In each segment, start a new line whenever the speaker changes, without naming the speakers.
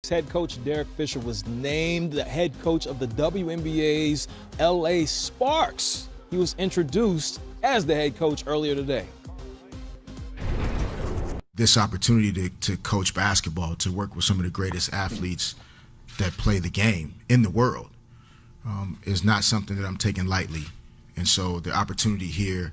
Head coach Derek Fisher was named the head coach of the WNBA's LA Sparks. He was introduced as the head coach earlier today.
This opportunity to coach basketball, to work with some of the greatest athletes that play the game in the world, is not something that I'm taking lightly. And so the opportunity here,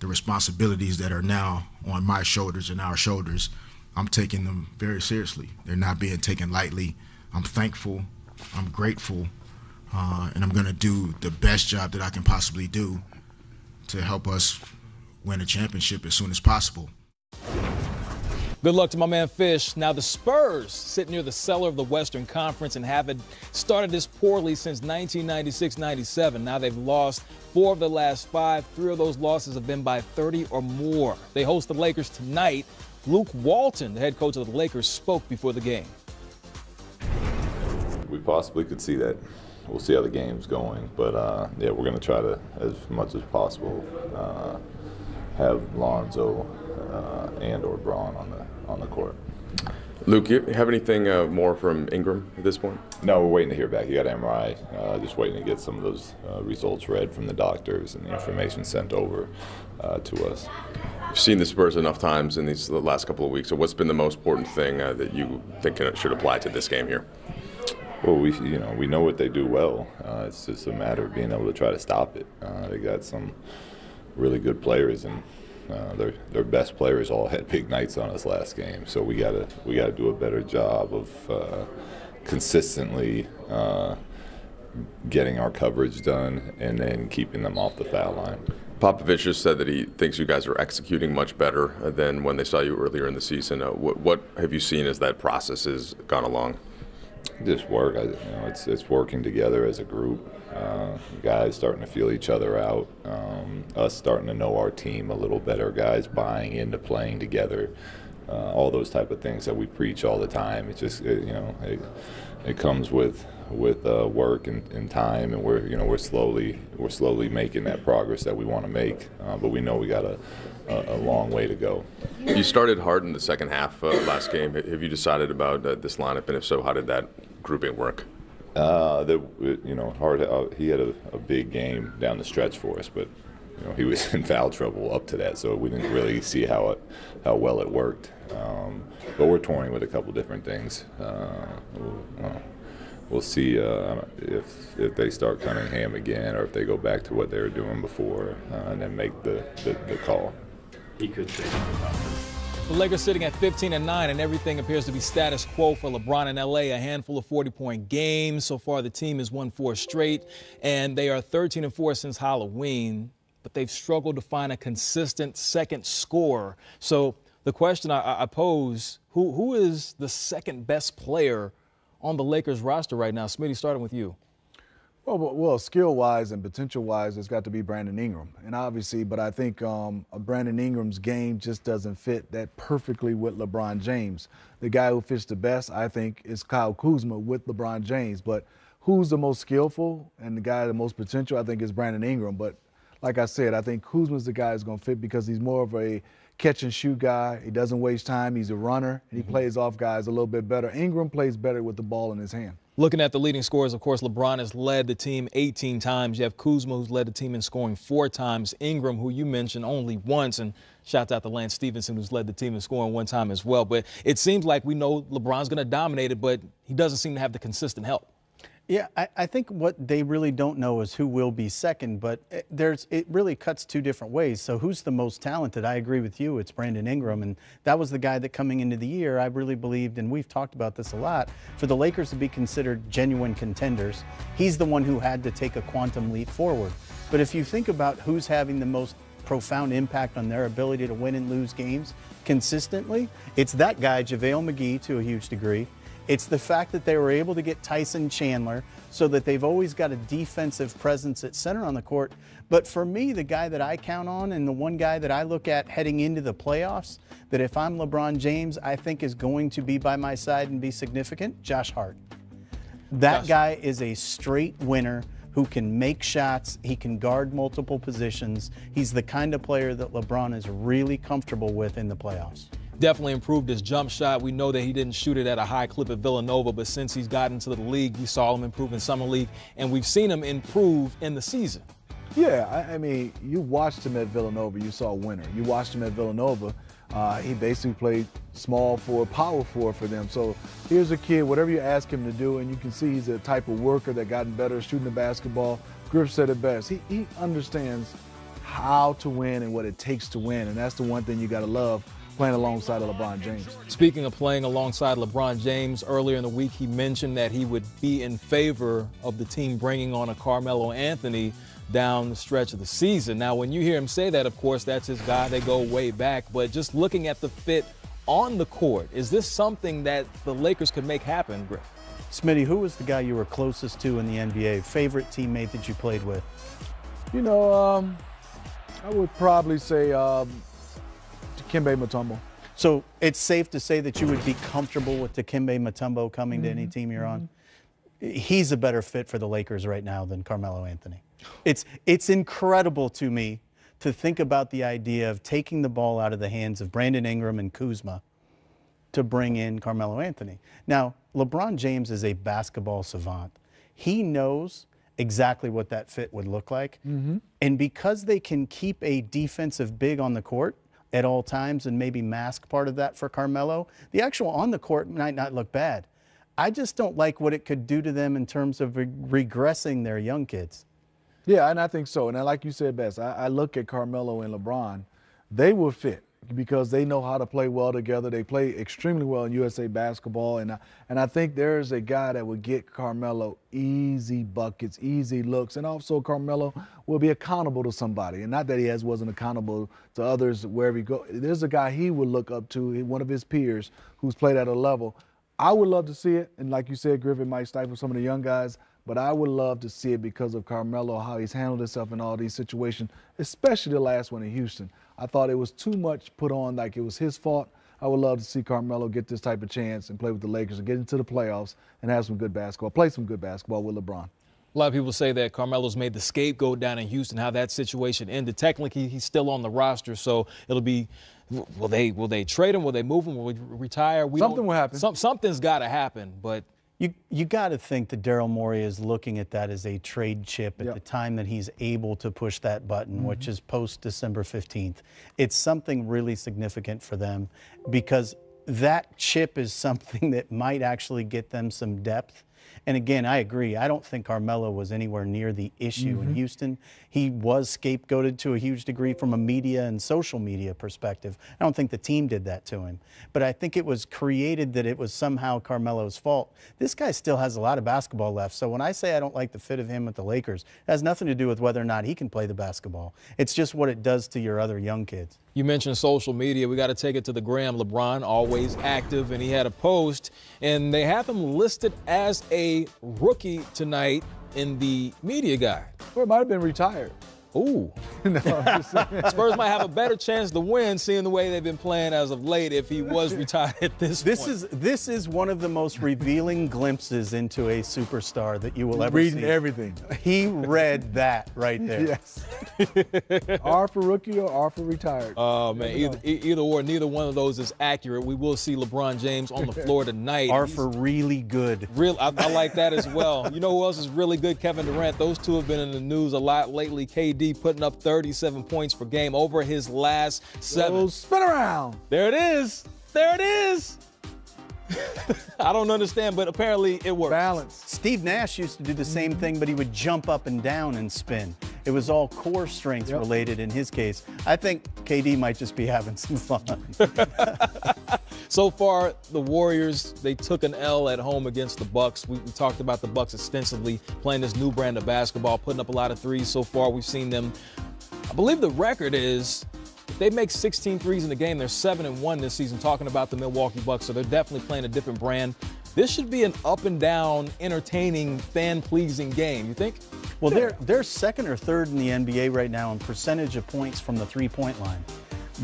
the responsibilities that are now on my shoulders and our shoulders, I'm taking them very seriously. They're not being taken lightly. I'm thankful, I'm grateful, and I'm gonna do the best job that I can possibly do to help us win a championship as soon as possible.
Good luck to my man Fish. Now the Spurs sit near the cellar of the Western Conference and haven't started this poorly since 1996-97. Now they've lost 4 of the last 5. 3 of those losses have been by 30 or more. They host the Lakers tonight. Luke Walton, the head coach of the Lakers, spoke before the game.
We possibly could see that. We'll see how the game's going. But, yeah, we're going to try to, as much as possible, have Lonzo and or Braun on the court.
Luke, you have anything more from Ingram at this point?
No, we're waiting to hear back. He got MRI. Just waiting to get some of those results read from the doctors and the information sent over to us.
You've seen the Spurs enough times in the last couple of weeks. So what's been the most important thing that you think should apply to this game here?
Well, we know what they do well. It's just a matter of being able to try to stop it. They got some really good players, and their best players all had big nights on us last game. So we gotta do a better job of consistently getting our coverage done and then keeping them off the foul line.
Popovich just said that he thinks you guys are executing much better than when they saw you earlier in the season. What have you seen as that process has gone along?
Just work. It's working together as a group. Guys starting to feel each other out. Us starting to know our team a little better. Guys buying into playing together. All those type of things that we preach all the time. It's just it comes with work and time, and we're slowly making that progress that we want to make. But we know we got a long way to go.
You started hard in the second half last game. Have you decided about this lineup, and if so, how did that grouping work?
Hard. He had a big game down the stretch for us, but he was in foul trouble up to that, so we didn't really see how well it worked. But we're toying with a couple different things. We'll see if they start Cunningham again, or if they go back to what they were doing before, and then make the call.
He could say
The Lakers sitting at 15-9, and everything appears to be status quo for LeBron in LA. A handful of 40-point games. So far, the team has won 4 straight, and they are 13-4 since Halloween. But they've struggled to find a consistent second scorer. So the question I pose, who is the second best player on the Lakers roster right now? Smitty, starting with you.
Well, skill-wise and potential-wise, it's got to be Brandon Ingram. And obviously, but I think Brandon Ingram's game just doesn't fit that perfectly with LeBron James. The guy who fits the best, I think, is Kyle Kuzma with LeBron James. But who's the most skillful and the guy the most potential, I think, is Brandon Ingram. But like I said, I think Kuzma's the guy who's going to fit because he's more of a catch-and-shoot guy. He doesn't waste time. He's a runner, and he plays off guys a little bit better. Ingram plays better with the ball in his hand.
Looking at the leading scorers, of course, LeBron has led the team 18 times. You have Kuzma, who's led the team in scoring 4 times. Ingram, who you mentioned, only once. And shout out to Lance Stevenson, who's led the team in scoring 1 time as well. But it seems like we know LeBron's going to dominate it, but he doesn't seem to have the consistent help.
Yeah, I think what they really don't know is who will be second, but it really cuts 2 different ways. So who's the most talented? I agree with you. It's Brandon Ingram, and that was the guy that coming into the year I really believed, and we've talked about this a lot, for the Lakers to be considered genuine contenders, he's the one who had to take a quantum leap forward. But if you think about who's having the most profound impact on their ability to win and lose games consistently, it's that guy, JaVale McGee, to a huge degree. It's the fact that they were able to get Tyson Chandler so that they've always got a defensive presence at center on the court. But for me, the guy that I count on and the one guy that I look at heading into the playoffs, that if I'm LeBron James, I think is going to be by my side and be significant, Josh Hart. That guy is a straight winner who can make shots. He can guard multiple positions. He's the kind of player that LeBron is really comfortable with in the playoffs.
definitely improved his jump shot. We know that he didn't shoot it at a high clip at Villanova, but since he's gotten to the league, we saw him improve in Summer League, and we've seen him improve in the season.
Yeah, I mean, you watched him at Villanova, you saw a winner. You watched him at Villanova, he basically played small forward, power forward for them. So here's a kid, whatever you ask him to do, and you can see he's a type of worker that gotten better at shooting the basketball. Griff said it best. He understands how to win and what it takes to win, and that's the one thing you got to love playing alongside of LeBron James.
Speaking of playing alongside LeBron James, earlier in the week he mentioned that he would be in favor of the team bringing on a Carmelo Anthony down the stretch of the season. Now, when you hear him say that, of course, that's his guy. They go way back. But just looking at the fit on the court, is this something that the Lakers could make happen, Griff?
Smitty, who was the guy you were closest to in the NBA? Favorite teammate that you played with?
You know, I would probably say Dikembe Mutombo.
So it's safe to say that you would be comfortable with Dikembe Mutombo coming to any team you're on? He's a better fit for the Lakers right now than Carmelo Anthony. It's incredible to me to think about the idea of taking the ball out of the hands of Brandon Ingram and Kuzma to bring in Carmelo Anthony. Now, LeBron James is a basketball savant. He knows exactly what that fit would look like. And because they can keep a defensive big on the court at all times and maybe mask part of that for Carmelo, the actual on the court might not look bad. I just don't like what it could do to them in terms of regressing their young kids.
Yeah, and I think so. And like you said best, I look at Carmelo and LeBron. They will fit because they know how to play well together. They play extremely well in USA basketball. And I think there's a guy that would get Carmelo easy buckets, easy looks. And also Carmelo will be accountable to somebody. And not that he wasn't accountable to others wherever he goes. There's a guy he would look up to, one of his peers who's played at a level. I would love to see it. And like you said, Griffin might stifle some of the young guys. But I would love to see it because of Carmelo, how he's handled himself in all these situations, especially the last one in Houston. I thought it was too much put on like it was his fault. I would love to see Carmelo get this type of chance and play with the Lakers and get into the playoffs and have some good basketball, play some good basketball with LeBron.
A lot of people say that Carmelo's made the scapegoat down in Houston, how that situation ended. Technically, he's still on the roster, so it'll be, will they trade him? Will they move him? Will he retire?
Something will happen.
Something's got to happen, but
You got to think that Daryl Morey is looking at that as a trade chip at the time that he's able to push that button, which is post-December 15th. It's something really significant for them because that chip is something that might actually get them some depth. And again, I agree. I don't think Carmelo was anywhere near the issue in Houston. He was scapegoated to a huge degree from a media and social media perspective. I don't think the team did that to him. But I think it was created that it was somehow Carmelo's fault. This guy still has a lot of basketball left. So when I say I don't like the fit of him with the Lakers, it has nothing to do with whether or not he can play the basketball. It's just what it does to your other young kids.
You mentioned social media. We got to take it to the gram. LeBron, always active, and he had a post, and they have him listed as a rookie tonight in the media guide.
Or it might have been retired.
Ooh.
No, I'm just saying.
Spurs might have a better chance to win, seeing the way they've been playing as of late, if he was retired at this point.
This is one of the most revealing glimpses into a superstar that you will ever see.
Reading everything.
He read that right there.
Yes. R for rookie or R for retired.
Oh, man, either or, neither one of those is accurate. We will see LeBron James on the floor tonight.
R for really good.
I like that as well. You know who else is really good? Kevin Durant. Those two have been in the news a lot lately. KD putting up 37 points per game over his last 7.
So spin around.
There it is. There it is. I don't understand, but apparently it works.
Balance.
Steve Nash used to do the same thing, but he would jump up and down and spin. It was all core strength related in his case. I think KD might just be having some fun.
So far, the Warriors, they took an L at home against the Bucks. We talked about the Bucks extensively, playing this new brand of basketball, putting up a lot of threes. So far, we've seen them. I believe the record is if they make 16 threes in the game, they're 7-1 this season, talking about the Milwaukee Bucks. So they're definitely playing a different brand. This should be an up and down, entertaining, fan-pleasing game. You think?
Well, they're second or third in the NBA right now in percentage of points from the three-point line.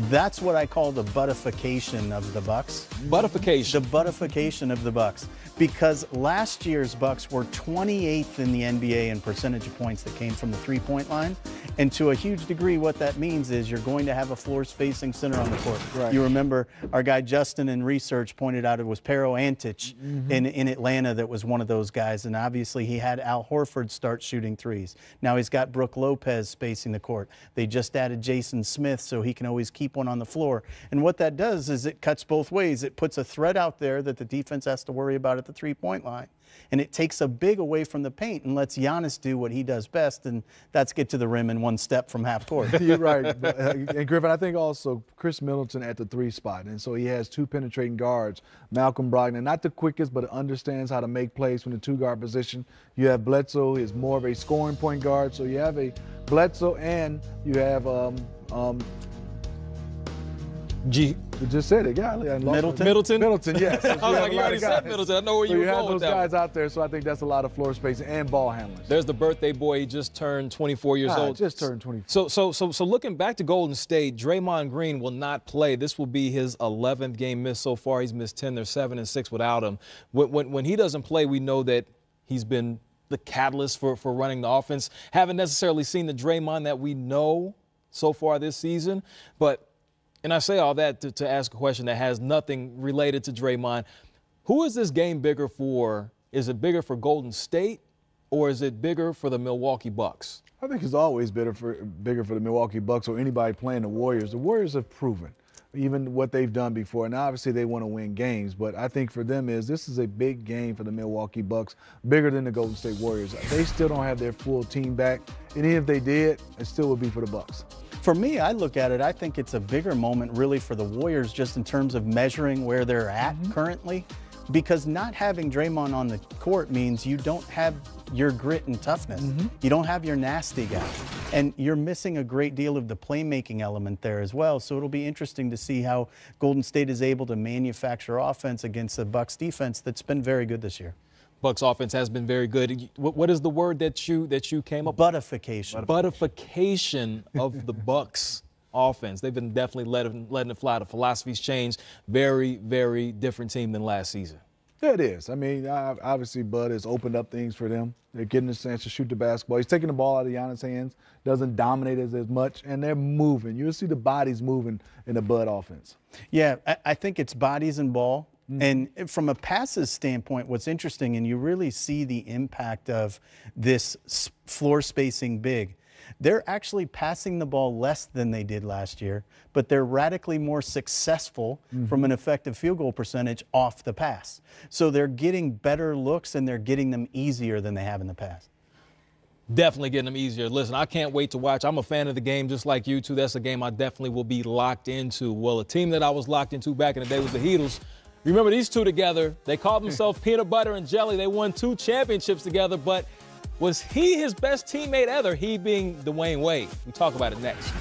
That's what I call the buttification of the Bucks.
Buttification.
The buttification of the Bucks. because last year's Bucks were 28th in the NBA in percentage of points that came from the three-point line. And to a huge degree, what that means is you're going to have a floor spacing center on the court.
Right.
You remember our guy Justin in research pointed out it was Pero Antich in Atlanta that was one of those guys. And obviously he had Al Horford start shooting threes. Now he's got Brook Lopez spacing the court. They just added Jason Smith so he can always keep one on the floor. And what that does is it cuts both ways. It puts a threat out there that the defense has to worry about at the three-point line. And it takes a big away from the paint and lets Giannis do what he does best, and that's get to the rim in one step from half court.
You're right. And Griffin, I think also Chris Middleton at the 3 spot. And so he has 2 penetrating guards. Malcolm Brogdon, not the quickest, but understands how to make plays from the 2-guard position. You have Bledsoe, who is more of a scoring point guard. So you have a Bledsoe and you have
G.
You just said it, yeah. Middleton, yes.
I was like, you already said Middleton. I know where you were going with that.
You have those guys out there, so I think that's a lot of floor spacing and ball handlers.
There's the birthday boy. He just turned 24 years old.
Just turned 24.
So looking back to Golden State, Draymond Green will not play. This will be his 11th game missed so far. He's missed 10. They're 7-6 without him. When he doesn't play, we know that he's been the catalyst for running the offense. Haven't necessarily seen the Draymond that we know so far this season, but and I say all that to ask a question that has nothing related to Draymond. Who is this game bigger for? Is it bigger for Golden State or is it bigger for the Milwaukee Bucks?
I think it's always bigger for the Milwaukee Bucks or anybody playing the Warriors. The Warriors have proven even what they've done before. And obviously they want to win games, but I think for them this is a big game for the Milwaukee Bucks, bigger than the Golden State Warriors. They still don't have their full team back, and even if they did, it still would be for the Bucks.
For me, I look at it, I think it's a bigger moment really for the Warriors just in terms of measuring where they're at currently, because not having Draymond on the court means you don't have your grit and toughness. You don't have your nasty guy. And you're missing a great deal of the playmaking element there as well. So it'll be interesting to see how Golden State is able to manufacture offense against the Bucks defense that's been very good this year.
Bucks offense has been very good. What is the word that you came up with?
Buttification.
Buttification of the Bucks offense. They've been definitely letting it fly. The philosophy's changed. Very, very different team than last season.
Yeah, it is. I mean, obviously Bud has opened up things for them. They're getting a chance to shoot the basketball. He's taking the ball out of Giannis' hands, doesn't dominate as much, and they're moving. You'll see the bodies moving in the Bud offense.
Yeah, I think it's bodies and ball. And from a passes standpoint, what's interesting, and you really see the impact of this floor spacing big, they're actually passing the ball less than they did last year, but they're radically more successful from an effective field goal percentage off the pass. So they're getting better looks and they're getting them easier than they have in the past.
Definitely getting them easier. Listen, I can't wait to watch. I'm a fan of the game just like you two. That's a game I definitely will be locked into. Well, a team that I was locked into back in the day was the Heatles. Remember these two together? They called themselves Peanut Butter and Jelly. They won 2 championships together, but was he his best teammate ever? He being Dwayne Wade. We talk about it next.